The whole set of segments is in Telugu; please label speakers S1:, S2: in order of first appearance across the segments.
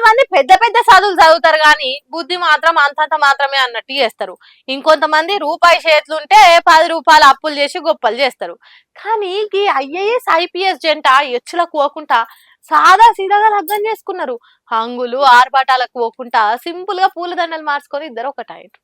S1: కొంతమంది పెద్ద పెద్ద చదువులు చదువుతారు కానీ బుద్ధి మాత్రం అంతంత మాత్రమే అన్నట్టు చేస్తారు. ఇంకొంతమంది రూపాయి చేతులుంటే 10 రూపాయలు అప్పులు చేసి గొప్పలు చేస్తారు. కానీ ఈ ఐఏఎస్ ఐపీఎస్ జంట ఎచ్చులకు పోకుండా సాదా సీదాగా లగ్గం చేసుకున్నారు. హంగులు ఆర్భాటాలకు పోకుండా సింపుల్ గా పూలదండలు మార్చుకొని ఇద్దరు ఒకటాయట.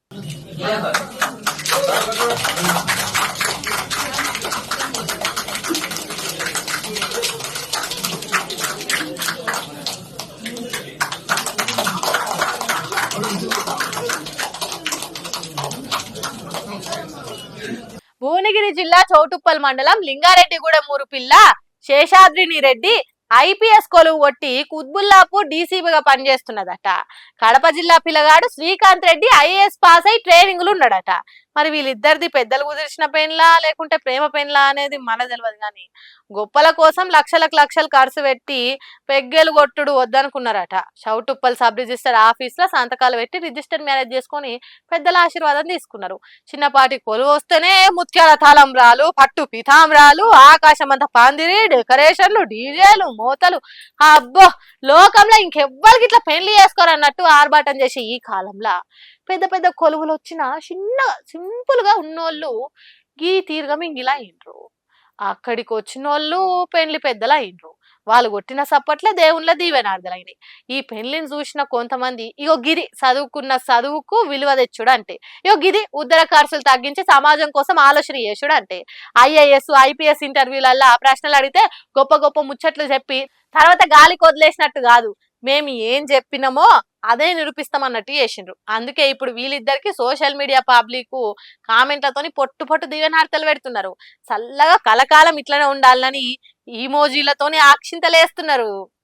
S1: భువనగిరి జిల్లా చౌటుప్పల్ మండలం లింగారెడ్డిగూడెం ఊరుపిల్ల శేషాద్రిని రెడ్డి ఐపీఎస్ కొలువు కొట్టి కుత్బుల్లాపూర్ డీసీబీగా పనిచేస్తున్నదట. కడప జిల్లా పిల్లగాడు శ్రీకాంత్ రెడ్డి ఐఏఎస్ పాస్ అయి ట్రైనింగ్లు ఉన్నాడట. మరి వీళ్ళిద్దరిది పెద్దలు కుదిర్చిన పెన్లా లేకుంటే ప్రేమ పెన్లా అనేది మన తెలియదు కానీ గొప్పల కోసం లక్షలకు లక్షలు ఖర్చు పెట్టి పెగ్గెలు కొట్టుడు వద్దనుకున్నారట. చౌటుప్పల్ సబ్ రిజిస్టర్ ఆఫీస్ లో సంతకాలు పెట్టి రిజిస్టర్ మ్యారేజ్ చేసుకుని పెద్దల ఆశీర్వాదం తీసుకున్నారు. చిన్నపాటి కొలువు వస్తేనే ముత్యాల తలంబ్రాలు, పట్టు పితాంబ్రాలు, ఆకాశమంత పందిరి, డెకరేషన్లు, డీజేలు, మోతలు. అబ్బో, లోకంలో ఇంకెవ్వరికి ఇట్లా పెళ్లి చేసుకోరన్నట్టు ఆర్భాటం చేసే ఈ కాలంలో పెద్ద పెద్ద కొలువులు వచ్చిన చిన్నగా సింపుల్ గా ఉన్నోళ్ళు గీ తీరుగా మింగిలా అయిండ్రు. అక్కడికి వచ్చిన వాళ్ళు పెళ్లి పెద్దలు అయిండ్రు. వాళ్ళు కొట్టిన సప్పట్లే దేవుళ్ళ దీవెనార్థలైనాయి. ఈ పెళ్లిని చూసిన కొంతమంది ఇగో గిది చదువుకున్న చదువుకు విలువ తెచ్చుడు అంటే, ఇగో గిది ఉద్దర ఖర్చులు తగ్గించి సమాజం కోసం ఆలోచన చేసుడు అంటే. ఐఏఎస్ ఐపీఎస్ ఇంటర్వ్యూలల్లా ప్రశ్నలు అడిగితే గొప్ప గొప్ప ముచ్చట్లు చెప్పి తర్వాత గాలికి వదిలేసినట్టు కాదు, మేము ఏం చెప్పినామో అదే నిరూపిస్తామన్నట్టు చేసిండ్రు. అందుకే ఇప్పుడు వీళ్ళిద్దరికి సోషల్ మీడియా పబ్లిక్ కామెంట్లతోని పొట్టు పొట్టు దీవెనార్తలు పెడుతున్నారు. చల్లగా కలకాలం ఇట్లనే ఉండాలని ఈమోజీలతోని ఆక్షింతలేస్తున్నారు.